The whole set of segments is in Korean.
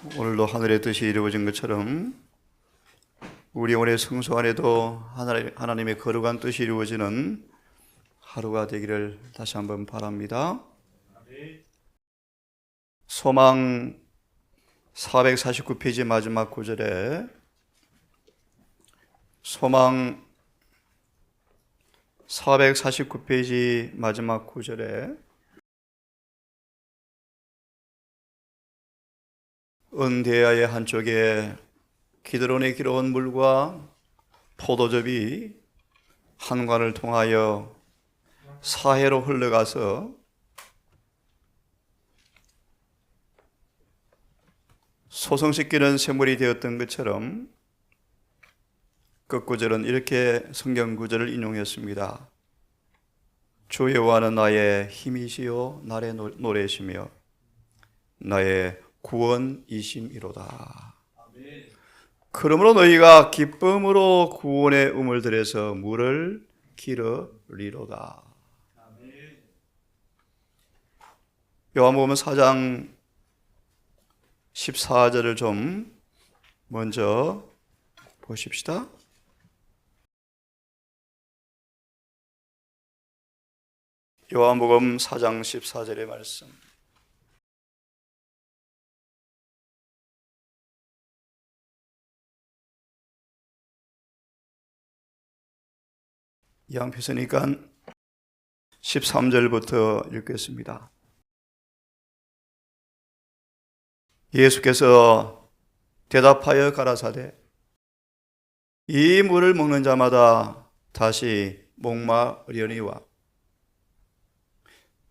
오늘도 하늘의 뜻이 이루어진 것처럼 우리 오늘 성소 안에도 하나님의 거룩한 뜻이 이루어지는 하루가 되기를 다시 한번 바랍니다. 소망 449페이지 마지막 구절에 소망 449페이지 마지막 구절에 은대야의 한쪽에 기드론의 기러운 물과 포도즙이 한관을 통하여 사해로 흘러가서 소성시키는 샘물이 되었던 것처럼 끝구절은 이렇게 성경 구절을 인용했습니다. 주 여호와는 나의 힘이시요 나의 노래시며 나의 구원이심이로다. 그러므로 너희가 기쁨으로 구원의 음을 들여서 물을 기르리로다. 요한복음 4장 14절을 좀 먼저 보십시다. 요한복음 4장 14절의 말씀. 양표서니까 13절부터 읽겠습니다. 예수께서 대답하여 가라사대 이 물을 먹는 자마다 다시 목마르려니와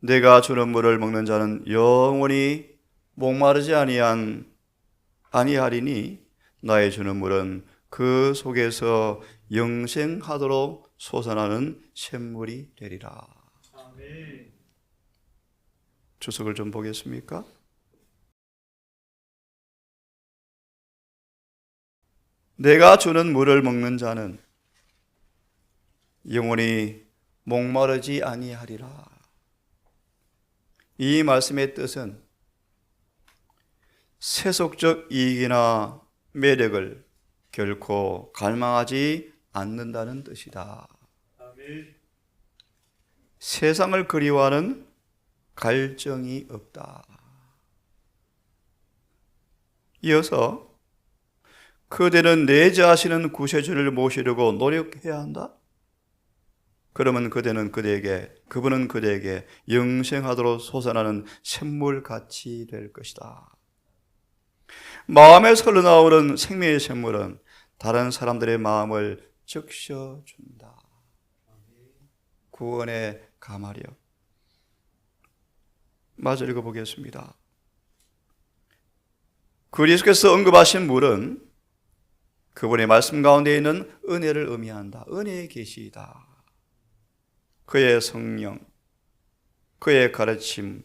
내가 주는 물을 먹는 자는 영원히 목마르지 아니하리니 나의 주는 물은 그 속에서 영생하도록 솟아나는 샘물이 되리라. 아멘. 주석을 좀 보겠습니까? 내가 주는 물을 먹는 자는 영원히 목마르지 아니하리라. 이 말씀의 뜻은 세속적 이익이나 매력을 결코 갈망하지 않는다는 뜻이다. 아멘. 세상을 그리워하는 갈증이 없다. 이어서 그대는 내 자신은 구세주를 모시려고 노력해야 한다. 그러면 그분은 그대에게 영생하도록 솟아나는 샘물같이 될 것이다. 마음에서 흘러나오는 생명의 샘물은 다른 사람들의 마음을 적셔준다. 구원의 가마려. 마저 읽어보겠습니다. 그리스도께서 언급하신 물은 그분의 말씀 가운데 있는 은혜를 의미한다. 은혜의 계시이다. 그의 성령, 그의 가르침,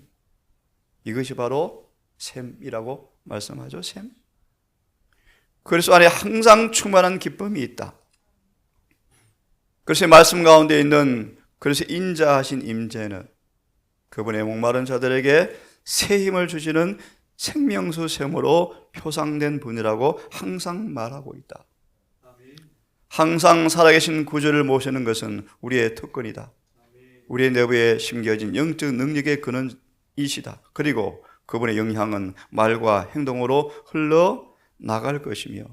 이것이 바로 샘이라고 말씀하죠. 샘. 그리스도 안에 항상 충만한 기쁨이 있다. 그래서 말씀 가운데 있는 그래서 인자하신 임재는 그분의 목마른 자들에게 새 힘을 주시는 생명수 샘으로 표상된 분이라고 항상 말하고 있다. 항상 살아계신 구주를 모시는 것은 우리의 특권이다. 우리의 내부에 심겨진 영적 능력의 근원이시다. 그리고 그분의 영향은 말과 행동으로 흘러나갈 것이며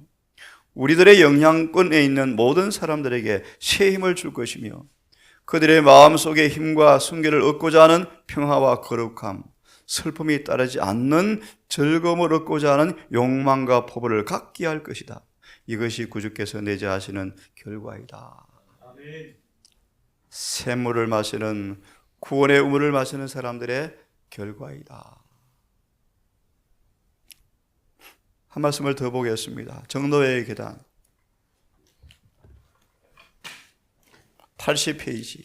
우리들의 영향권에 있는 모든 사람들에게 새 힘을 줄 것이며 그들의 마음속에 힘과 순결을 얻고자 하는 평화와 거룩함, 슬픔이 따르지 않는 즐거움을 얻고자 하는 욕망과 포부를 갖게 할 것이다. 이것이 구주께서 내재하시는 결과이다. 아멘. 샘물을 마시는 구원의 우물을 마시는 사람들의 결과이다. 한 말씀을 더 보겠습니다. 정도의 계단 80페이지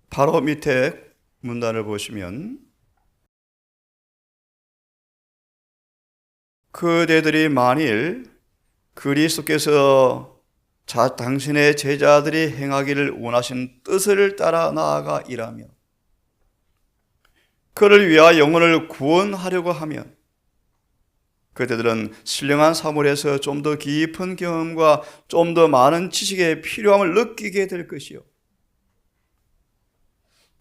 바로 밑에 문단을 보시면 그대들이 만일 그리스도께서 당신의 제자들이 행하기를 원하신 뜻을 따라 나아가 일하며 그를 위하여 영혼을 구원하려고 하면 그대들은 신령한 사물에서 좀 더 깊은 경험과 좀 더 많은 지식의 필요함을 느끼게 될 것이요.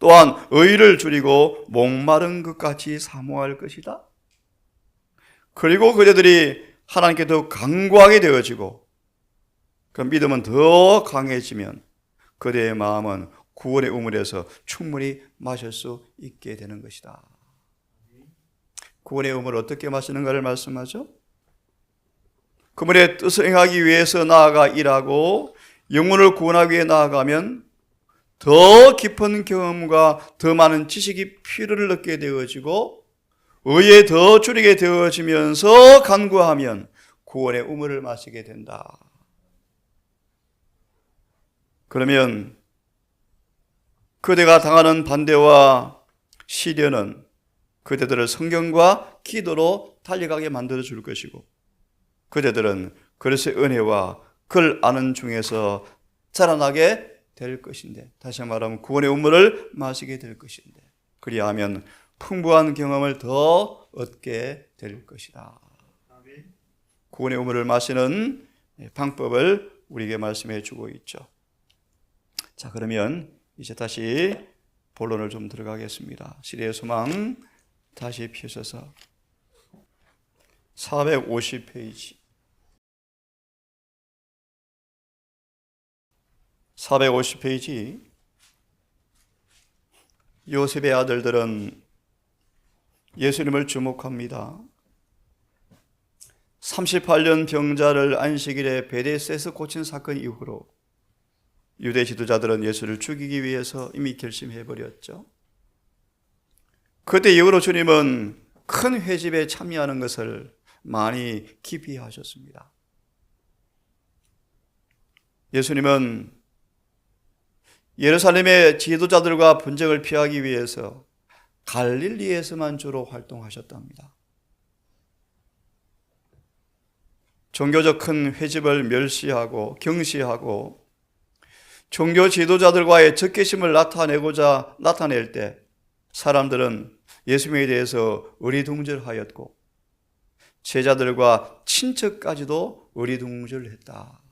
또한 의를 줄이고 목마른 것 같이 사모할 것이다. 그리고 그대들이 하나님께 더 간구하게 되어지고 그 믿음은 더 강해지면 그대의 마음은 구원의 우물에서 충분히 마실 수 있게 되는 것이다. 구원의 우물을 어떻게 마시는가를 말씀하죠. 그분의 뜻을 행하기 위해서 나아가 일하고 영혼을 구원하기 위해 나아가면 더 깊은 경험과 더 많은 지식이 필요를 느끼게 되어지고 의에 더 줄이게 되어지면서 간구하면 구원의 우물을 마시게 된다. 그러면 그대가 당하는 반대와 시련은 그대들을 성경과 기도로 달려가게 만들어 줄 것이고 그대들은 그리스도의 은혜와 그를 아는 중에서 자라나게 될 것인데, 다시 말하면 구원의 우물을 마시게 될 것인데, 그리하면 풍부한 경험을 더 얻게 될 것이다. 구원의 우물을 마시는 방법을 우리에게 말씀해 주고 있죠. 자, 그러면 이제 다시 본론을 좀 들어가겠습니다. 시대의 소망 다시 펴셔서 450페이지 450페이지 요셉의 아들들은 예수님을 주목합니다. 38년 병자를 안식일에 베데스에서 고친 사건 이후로 유대 지도자들은 예수를 죽이기 위해서 이미 결심해버렸죠. 그때 이후로 주님은 큰 회집에 참여하는 것을 많이 기피하셨습니다. 예수님은 예루살렘의 지도자들과 분쟁을 피하기 위해서 갈릴리에서만 주로 활동하셨답니다. 종교적 큰 회집을 멸시하고 경시하고 종교 지도자들과의 적개심을 나타낼 때 사람들은 예수님에 대해서 어리둥절하였고 제자들과 친척까지도 어리둥절했다.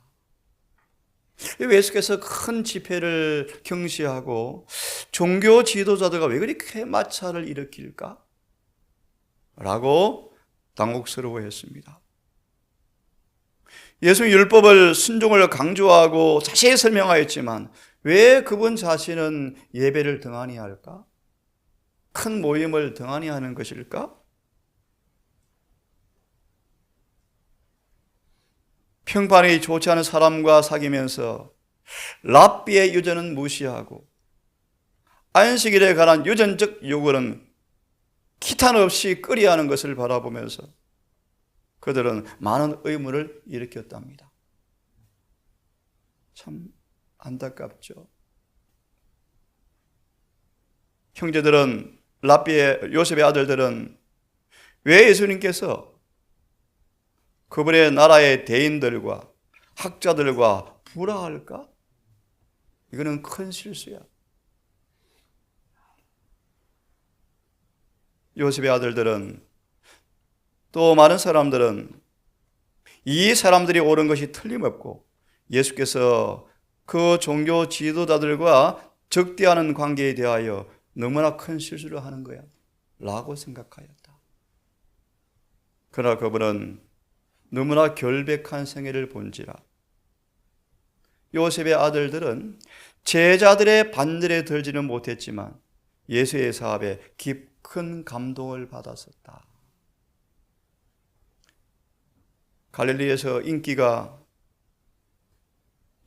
예수께서 큰 집회를 경시하고 종교 지도자들과 왜 그렇게 마찰을 일으킬까? 라고 당혹스러워했습니다. 예수님 율법을 순종을 강조하고 자세히 설명하였지만 왜 그분 자신은 예배를 등한히 할까? 큰 모임을 등한히 하는 것일까? 평판이 좋지 않은 사람과 사귀면서 랍비의 유전은 무시하고 안식일에 관한 유전적 요구는 기탄 없이 끄리하는 것을 바라보면서 그들은 많은 의문을 일으켰답니다. 참 안타깝죠. 형제들은 요셉의 아들들은 왜 예수님께서 그분의 나라의 대인들과 학자들과 불화할까? 이거는 큰 실수야. 요셉의 아들들은 또 많은 사람들은 이 사람들이 옳은 것이 틀림없고 예수께서 그 종교 지도자들과 적대하는 관계에 대하여 너무나 큰 실수를 하는 거야 라고 생각하였다. 그러나 그분은 너무나 결백한 생애를 본지라 요셉의 아들들은 제자들의 반열에 들지는 못했지만 예수의 사업에 깊은 감동을 받았었다. 갈릴리에서 인기가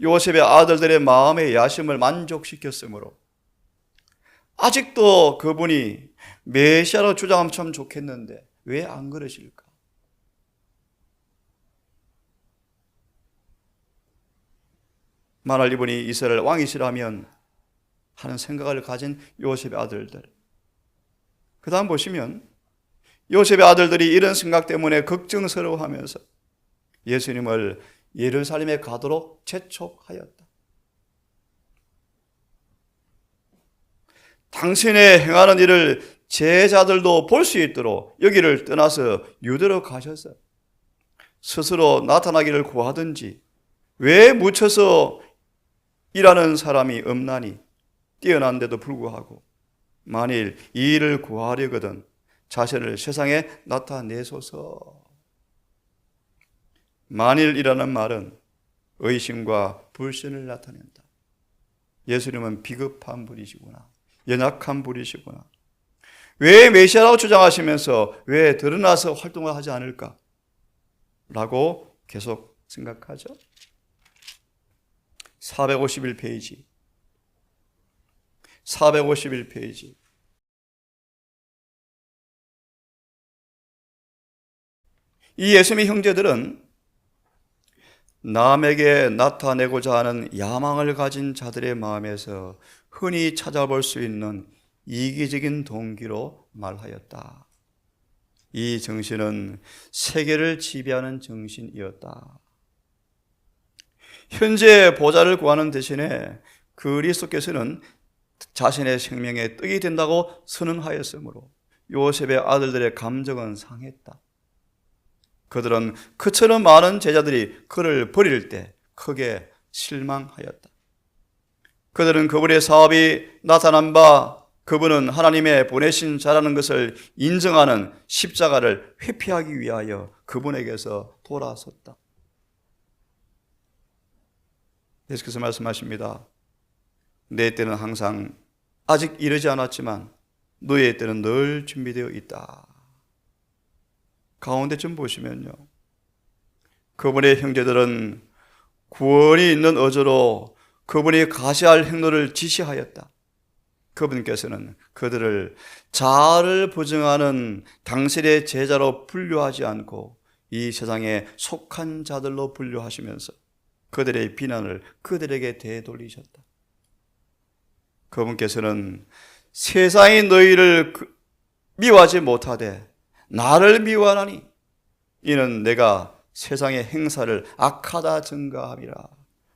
요셉의 아들들의 마음의 야심을 만족시켰으므로 아직도 그분이 메시아로 주장하면 참 좋겠는데 왜 안 그러실까? 만일 이분이 이스라엘 왕이시라면 하는 생각을 가진 요셉의 아들들. 그 다음 보시면 요셉의 아들들이 이런 생각 때문에 걱정스러워하면서 예수님을 예루살렘에 가도록 재촉하였다. 당신의 행하는 일을 제자들도 볼 수 있도록 여기를 떠나서 유대로 가셔서 스스로 나타나기를 구하든지 왜 묻혀서 일하는 사람이 없나니 뛰어난데도 불구하고 만일 이 일을 구하려거든 자신을 세상에 나타내소서. 만일이라는 말은 의심과 불신을 나타낸다. 예수님은 비겁한 분이시구나. 연약한 분이시구나. 왜 메시아라고 주장하시면서 왜 드러나서 활동을 하지 않을까? 라고 계속 생각하죠. 451페이지. 451페이지. 이 예수님의 형제들은 남에게 나타내고자 하는 야망을 가진 자들의 마음에서 흔히 찾아볼 수 있는 이기적인 동기로 말하였다. 이 정신은 세계를 지배하는 정신이었다. 현재 보좌를 구하는 대신에 그리스도께서는 자신의 생명에 떡이 된다고 선언하였으므로 요셉의 아들들의 감정은 상했다. 그들은 그처럼 많은 제자들이 그를 버릴 때 크게 실망하였다. 그들은 그분의 사업이 나타난 바 그분은 하나님의 보내신 자라는 것을 인정하는 십자가를 회피하기 위하여 그분에게서 돌아섰다. 예수께서 말씀하십니다. 내 때는 항상 아직 이르지 않았지만 너의 때는 늘 준비되어 있다. 가운데 좀 보시면요, 그분의 형제들은 구원이 있는 어조로 그분이 가시할 행로를 지시하였다. 그분께서는 그들을 자아를 부정하는 당신의 제자로 분류하지 않고 이 세상에 속한 자들로 분류하시면서 그들의 비난을 그들에게 되돌리셨다. 그분께서는 세상이 너희를 미워하지 못하되 나를 미워하나니 이는 내가 세상의 행사를 악하다 증가함이라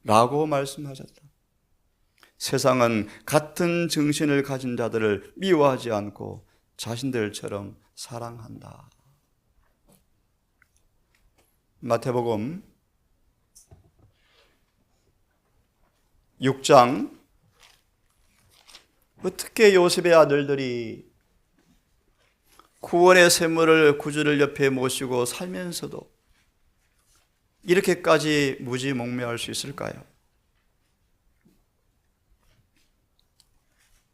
라고 말씀하셨다. 세상은 같은 정신을 가진 자들을 미워하지 않고 자신들처럼 사랑한다. 마태복음 6장. 어떻게 요셉의 아들들이 구원의 샘물을 구주를 옆에 모시고 살면서도 이렇게까지 무지몽매할 수 있을까요?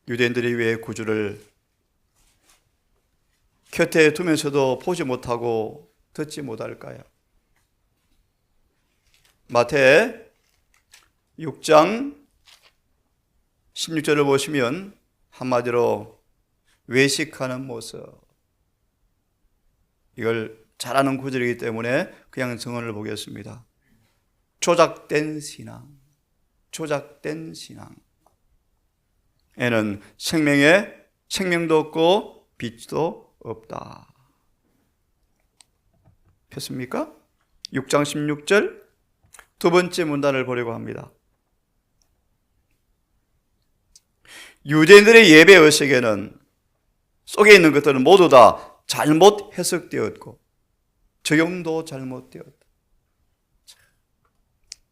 유대인들이 왜 구주를 곁에 두면서도 보지 못하고 듣지 못할까요? 마태 6장 16절을 보시면 한마디로 외식하는 모습, 이걸 잘 아는 구절이기 때문에 그냥 정언을 보겠습니다. 조작된 신앙, 조작된 신앙. 에는 생명도 없고 빛도 없다. 폈습니까? 6장 16절 두 번째 문단을 보려고 합니다. 유대인들의 예배 의식에는 속에 있는 것들은 모두 다 잘못 해석되었고 적용도 잘못되었다.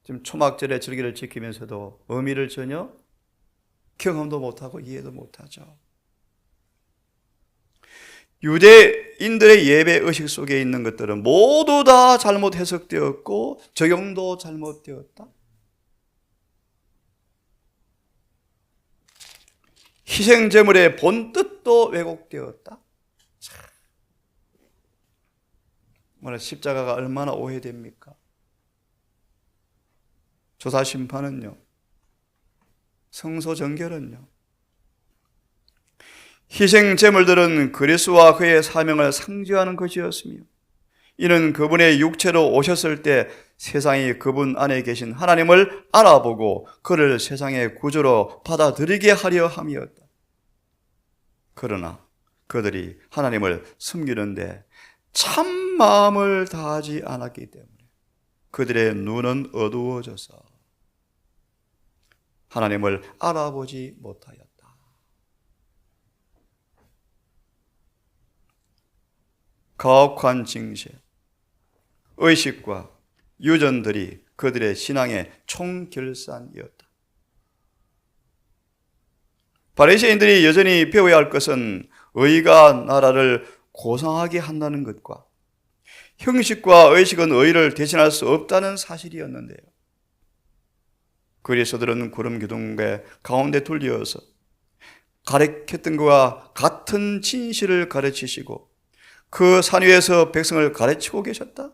지금 초막절의 절기를 지키면서도 의미를 전혀 경험도 못하고 이해도 못하죠. 유대인들의 예배 의식 속에 있는 것들은 모두 다 잘못 해석되었고 적용도 잘못되었다. 희생제물의 본뜻도 왜곡되었다. 오늘 십자가가 얼마나 오해됩니까? 조사심판은요, 성소정결은요, 희생제물들은 그리스도와 그의 사명을 상징하는 것이었으며 이는 그분의 육체로 오셨을 때 세상이 그분 안에 계신 하나님을 알아보고 그를 세상의 구주로 받아들이게 하려 함이었다. 그러나 그들이 하나님을 숨기는데 참 마음을 다하지 않았기 때문에 그들의 눈은 어두워져서 하나님을 알아보지 못하였다. 가혹한 징세, 의식과 유전들이 그들의 신앙의 총결산이었다. 바리새인들이 여전히 배워야 할 것은 의가 나라를 고상하게 한다는 것과 형식과 의식은 의를 대신할 수 없다는 사실이었는데요. 그리스도들은 구름 기둥의 가운데 둘리어서 가르쳤던 것과 같은 진실을 가르치시고 그 산 위에서 백성을 가르치고 계셨다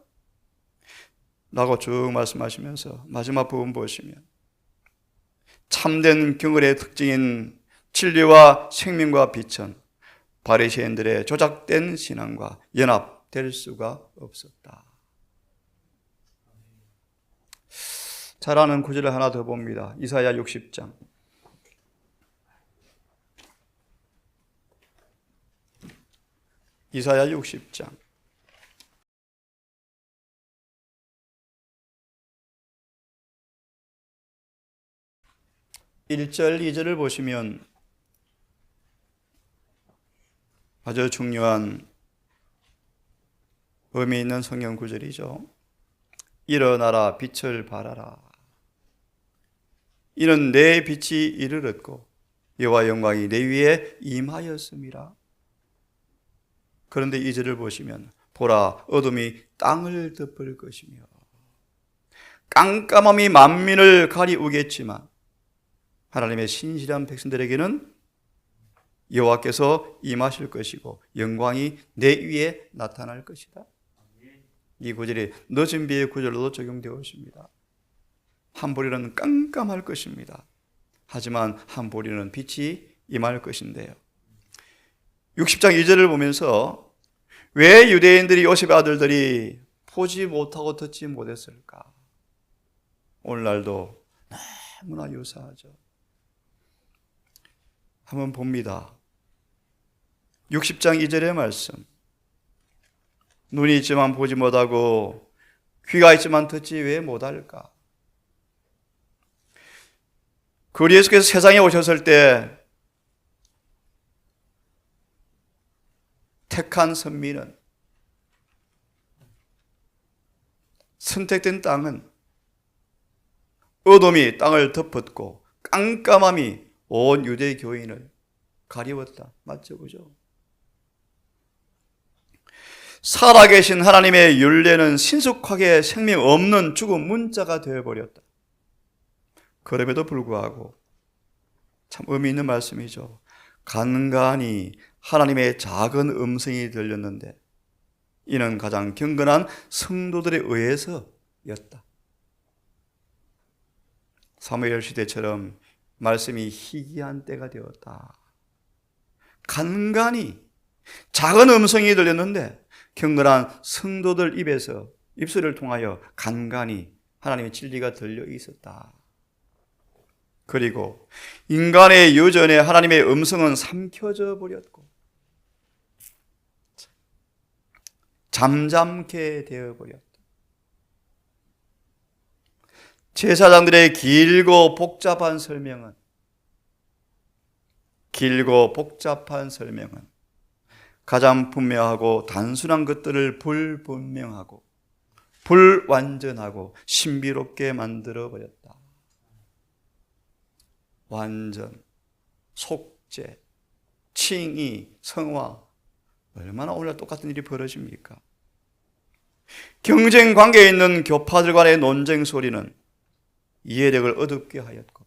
라고 쭉 말씀하시면서 마지막 부분 보시면 참된 경건의 특징인 진리와 생명과 빛은 바리새인들의 조작된 신앙과 연합될 수가 없었다. 잘 아는 구절을 하나 더 봅니다. 이사야 60장. 이사야 60장. 1절, 2절을 보시면 아주 중요한 의미 있는 성경 구절이죠. 일어나라 빛을 발하라. 이는 내 빛이 이르렀고 여호와 영광이 내 위에 임하였음이라. 그런데 2절을 보시면 보라 어둠이 땅을 덮을 것이며 깜깜함이 만민을 가리우겠지만 하나님의 신실한 백성들에게는 여호와께서 임하실 것이고 영광이 내 위에 나타날 것이다. 이 구절이 늦은 비의 구절로도 적용되어 있습니다. 한 보리는 깜깜할 것입니다. 하지만 한 보리는 빛이 임할 것인데요. 60장 2절을 보면서 왜 유대인들이 요셉의 아들들이 보지 못하고 듣지 못했을까? 오늘날도 너무나 유사하죠. 한번 봅니다. 60장 2절의 말씀. 눈이 있지만 보지 못하고 귀가 있지만 듣지 왜 못할까? 그 예수께서 세상에 오셨을 때 택한 선민은, 선택된 땅은 어둠이 땅을 덮었고 깜깜함이 온 유대 교인을 가리웠다. 맞죠? 그죠? 살아계신 하나님의 율례는 신속하게 생명 없는 죽은 문자가 되어버렸다. 그럼에도 불구하고 참 의미 있는 말씀이죠. 간간히 하나님의 작은 음성이 들렸는데 이는 가장 경건한 성도들에 의해서였다. 사무엘 시대처럼 말씀이 희귀한 때가 되었다. 간간히 작은 음성이 들렸는데 경건한 성도들 입에서 입술을 통하여 간간히 하나님의 진리가 들려 있었다. 그리고 인간의 유전에 하나님의 음성은 삼켜져 버렸고 잠잠케 되어버렸다. 제사장들의 길고 복잡한 설명은 가장 분명하고 단순한 것들을 불분명하고 불완전하고 신비롭게 만들어버렸다. 완전, 속죄, 칭의, 성화, 얼마나 오늘날 똑같은 일이 벌어집니까? 경쟁 관계에 있는 교파들 간의 논쟁 소리는 이해력을 어둡게 하였고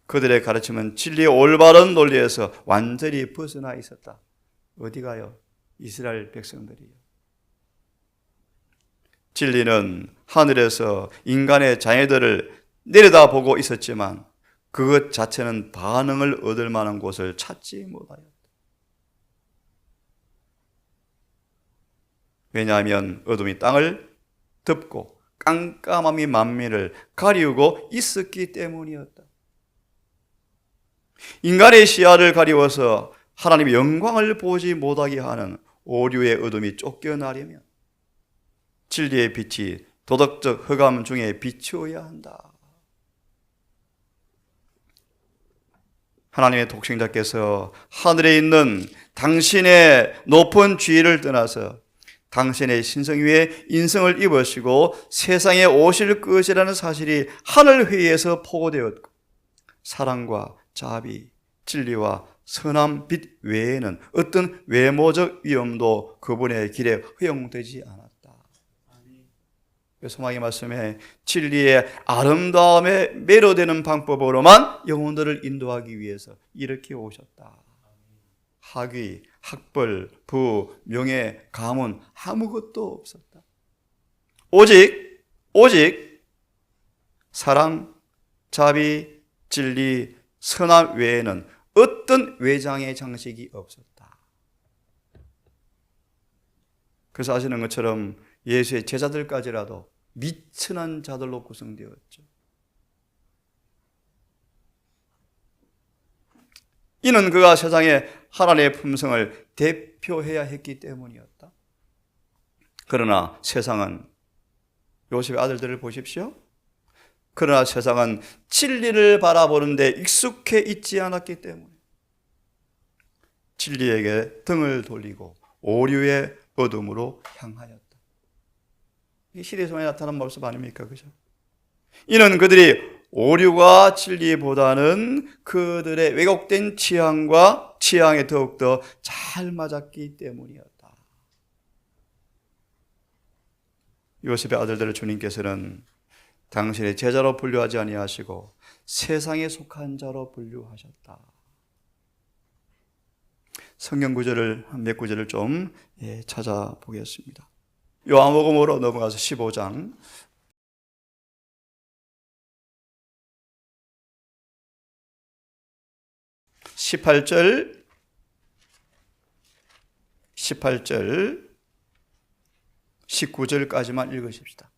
그들의 가르침은 진리의 올바른 논리에서 완전히 벗어나 있었다. 어디 가요? 이스라엘 백성들이요. 진리는 하늘에서 인간의 자녀들을 내려다보고 있었지만 그것 자체는 반응을 얻을 만한 곳을 찾지 못하였다. 왜냐하면 어둠이 땅을 덮고 깜깜함이 만민을 가리우고 있었기 때문이었다. 인간의 시야를 가리워서 하나님의 영광을 보지 못하게 하는 오류의 어둠이 쫓겨나려면 진리의 빛이 도덕적 흑암 중에 비추어야 한다. 하나님의 독생자께서 하늘에 있는 당신의 높은 지위를 떠나서 당신의 신성 위에 인성을 입으시고 세상에 오실 것이라는 사실이 하늘 위에서 포고되었고 사랑과 자비, 진리와 선한 빛 외에는 어떤 외모적 위험도 그분의 길에 허용되지 않았다. 소망의 말씀에 진리의 아름다움에 매료되는 방법으로만 영혼들을 인도하기 위해서 이렇게 오셨다. 학위, 학벌, 부, 명예, 가문 아무것도 없었다. 오직 사랑, 자비, 진리, 선함 외에는 어떤 외장의 장식이 없었다. 그래서 아시는 것처럼 예수의 제자들까지라도 미천한 자들로 구성되었죠. 이는 그가 세상에 하나님의 품성을 대표해야 했기 때문이었다. 그러나 세상은, 요셉의 아들들을 보십시오. 그러나 세상은 진리를 바라보는데 익숙해 있지 않았기 때문에 진리에게 등을 돌리고 오류의 어둠으로 향하였다. 이 시대에서 많이 나타난 모습 아닙니까? 그죠? 이는 그들이 오류와 진리보다는 그들의 왜곡된 취향에 더욱더 잘 맞았기 때문이었다. 요셉의 아들들을 주님께서는 당신의 제자로 분류하지 아니하시고 세상에 속한 자로 분류하셨다. 성경 구절을 몇 구절을 좀 찾아보겠습니다. 요한복음으로 넘어가서 15장 18절 19절까지만 읽으십시다.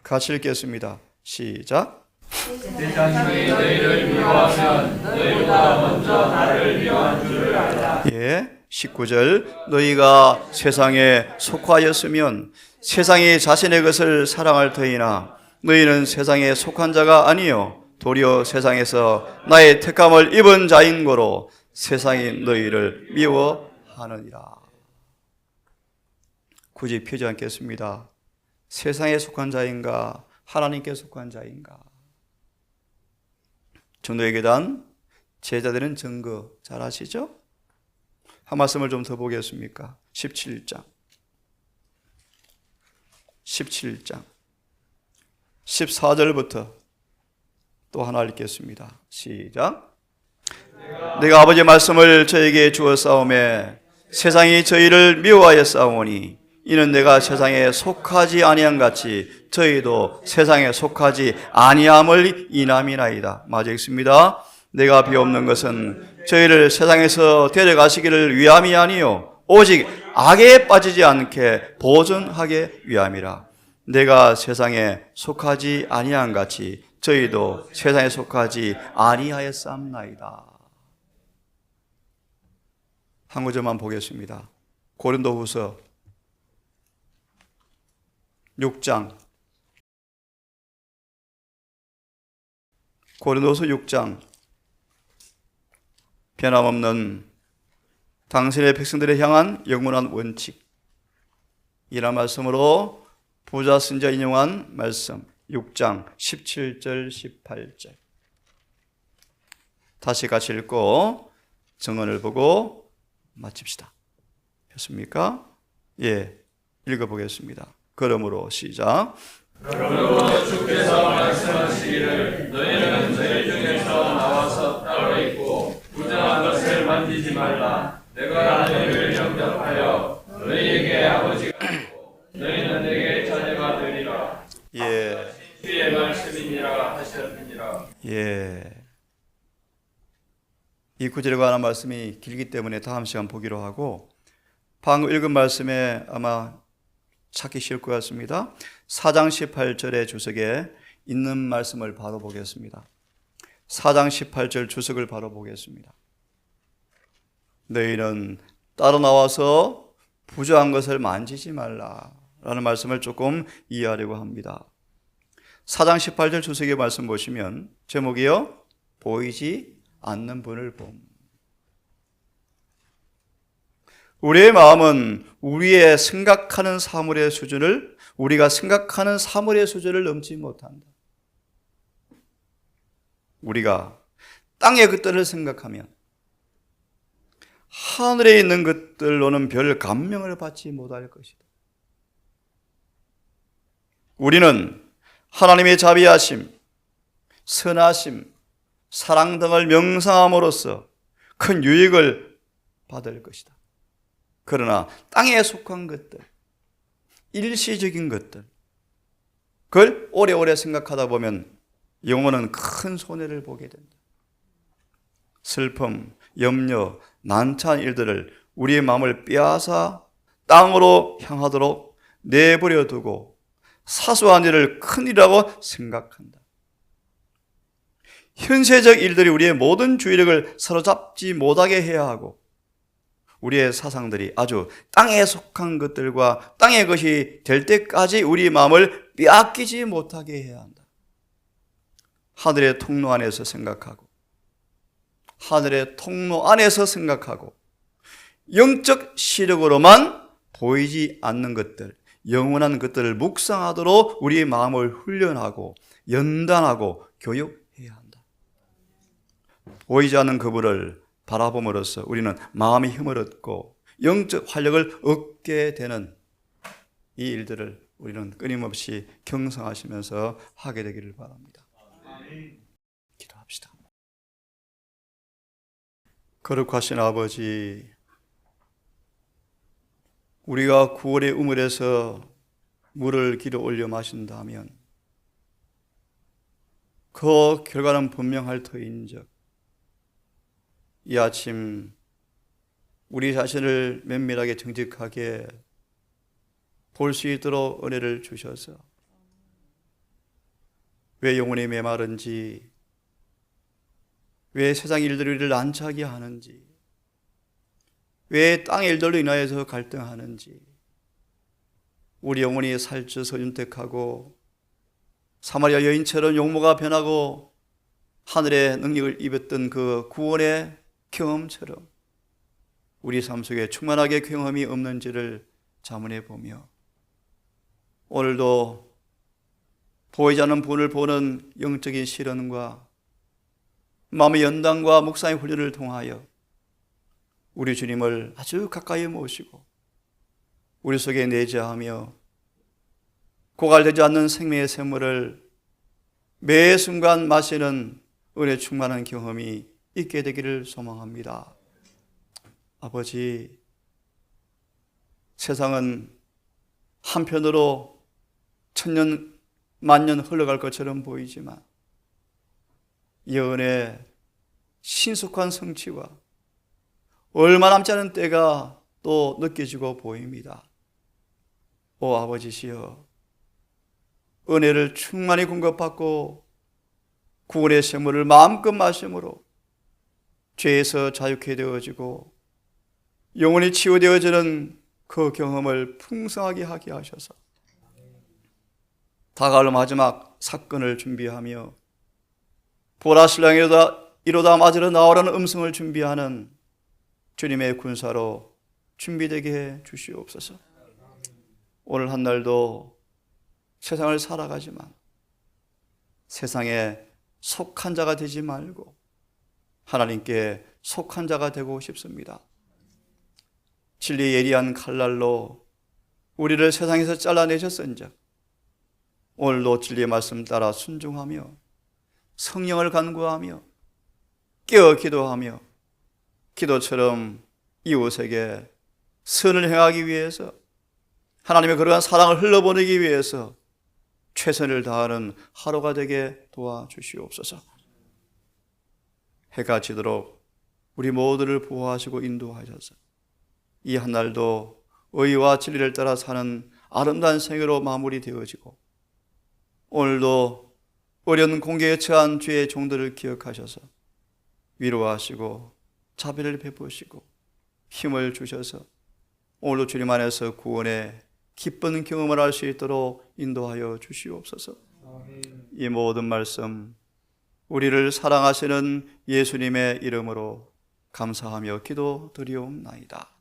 같이 읽겠습니다. 시작. 세상이 너희를 미워하면 너희보다 먼저 나를 미워한 줄을 알라. 19절 너희가 세상에 속하였으면 세상이 자신의 것을 사랑할 터이나 너희는 세상에 속한 자가 아니요 도리어 세상에서 나의 택함을 입은 자인 고로 세상이 너희를 미워하느니라. 굳이 펴지 않겠습니다. 세상에 속한 자인가 하나님께 속한 자인가? 전도의 계단 제자들은 증거 잘 아시죠? 한 말씀을 좀 더 보겠습니까? 17장 14절부터 또 하나 읽겠습니다. 시작. 내가 아버지의 말씀을 저에게 주었사오매 세상이 저희를 미워하였사오니 이는 내가 세상에 속하지 아니한 같이 저희도 세상에 속하지 아니함을 인함이나이다. 맞아 있습니다. 내가 비옵는 것은 저희를 세상에서 데려가시기를 위함이 아니요 오직 악에 빠지지 않게 보존하게 위함이라. 내가 세상에 속하지 아니한 같이 저희도 세상에 속하지 아니하였사옵나이다. 한 구절만 보겠습니다. 고린도후서 6장 고린도서 6장 변함없는 당신의 백성들을 향한 영원한 원칙 이란 말씀으로 부자 선지자 인용한 말씀 6장 17절 18절 다시 같이 읽고 정언을 보고 마칩시다. 됐습니까? 읽어보겠습니다. 그러므로 시작. 그러므로 주께서 말씀하시기를 너희는 너희 중에서 나와서 따로 있고 부정한 것을 만지지 말라. 내가 너희를 영접하여 너희에게 아버지가 되고 너희는 내게 자녀가 되리라. 주의 말씀이니라 하셨느니라. 이 구절에 관한 말씀이 길기 때문에 다음 시간 보기로 하고 방금 읽은 말씀에 아마 찾기 쉬울 것 같습니다. 4장 18절의 주석에 있는 말씀을 바로 보겠습니다. 4장 18절 주석을 바로 보겠습니다. 너희는 따로 나와서 부정한 것을 만지지 말라라는 말씀을 조금 이해하려고 합니다. 4장 18절 주석의 말씀 보시면 제목이요 보이지 않는 분을 봄. 우리의 마음은 우리가 생각하는 사물의 수준을 넘지 못한다. 우리가 땅의 것들을 생각하면 하늘에 있는 것들로는 별 감명을 받지 못할 것이다. 우리는 하나님의 자비하심, 선하심, 사랑 등을 명상함으로써 큰 유익을 받을 것이다. 그러나 땅에 속한 것들, 일시적인 것들, 그걸 오래오래 생각하다 보면 영혼은 큰 손해를 보게 된다. 슬픔, 염려, 난처한 일들을 우리의 마음을 빼앗아 땅으로 향하도록 내버려 두고 사소한 일을 큰일이라고 생각한다. 현세적 일들이 우리의 모든 주의력을 사로잡지 못하게 해야 하고 우리의 사상들이 아주 땅에 속한 것들과 땅의 것이 될 때까지 우리 마음을 빼앗기지 못하게 해야 한다. 하늘의 통로 안에서 생각하고 하늘의 통로 안에서 생각하고 영적 시력으로만 보이지 않는 것들, 영원한 것들을 묵상하도록 우리의 마음을 훈련하고 연단하고 교육해야 한다. 보이지 않는 그분을 바라봄으로써 우리는 마음의 힘을 얻고 영적 활력을 얻게 되는 이 일들을 우리는 끊임없이 경성하시면서 하게 되기를 바랍니다. 기도합시다. 거룩하신 아버지, 우리가 구원의 우물에서 물을 길어 올려 마신다면 그 결과는 분명할 터인즉 이 아침 우리 자신을 면밀하게 정직하게 볼 수 있도록 은혜를 주셔서 왜 영혼이 메마른지, 왜 세상 일들이 우리를 난처하게 하는지, 왜 땅의 일들로 인하여서 갈등하는지, 우리 영혼이 살쪄서 윤택하고 사마리아 여인처럼 용모가 변하고 하늘의 능력을 입었던 그 구원의 경험처럼 우리 삶 속에 충만하게 경험이 없는지를 자문해 보며 오늘도 보이지 않는 분을 보는 영적인 실현과 마음의 연단과 묵상의 훈련을 통하여 우리 주님을 아주 가까이 모시고 우리 속에 내재하며 고갈되지 않는 생명의 샘물을 매 순간 마시는 은혜 충만한 경험이 있게 되기를 소망합니다. 아버지, 세상은 한편으로 천년 만년 흘러갈 것처럼 보이지만 이 은혜의 신속한 성취와 얼마 남지 않은 때가 또 느껴지고 보입니다. 오 아버지시여, 은혜를 충만히 공급받고 구원의 샘물을 마음껏 마심으로 죄에서 자유케 되어지고 영혼이 치유되어지는 그 경험을 풍성하게 하게 하셔서 다가올 마지막 사건을 준비하며 보라 신랑이 이로다 맞으러 나오라는 음성을 준비하는 주님의 군사로 준비되게 해 주시옵소서. 오늘 한 날도 세상을 살아가지만 세상에 속한 자가 되지 말고 하나님께 속한 자가 되고 싶습니다. 진리의 예리한 칼날로 우리를 세상에서 잘라내셨은즉 오늘도 진리의 말씀 따라 순종하며 성령을 간구하며 깨어 기도하며 기도처럼 이웃에게 선을 행하기 위해서 하나님의 거룩한 사랑을 흘러보내기 위해서 최선을 다하는 하루가 되게 도와주시옵소서. 해가 지도록 우리 모두를 보호하시고 인도하셔서 이 한 날도 의와 진리를 따라 사는 아름다운 생애로 마무리되어지고 오늘도 어려운 공경에 처한 주의 종들을 기억하셔서 위로하시고 자비를 베푸시고 힘을 주셔서 오늘도 주님 안에서 구원의 기쁜 경험을 할 수 있도록 인도하여 주시옵소서. 이 모든 말씀 우리를 사랑하시는 예수님의 이름으로 감사하며 기도드리옵나이다.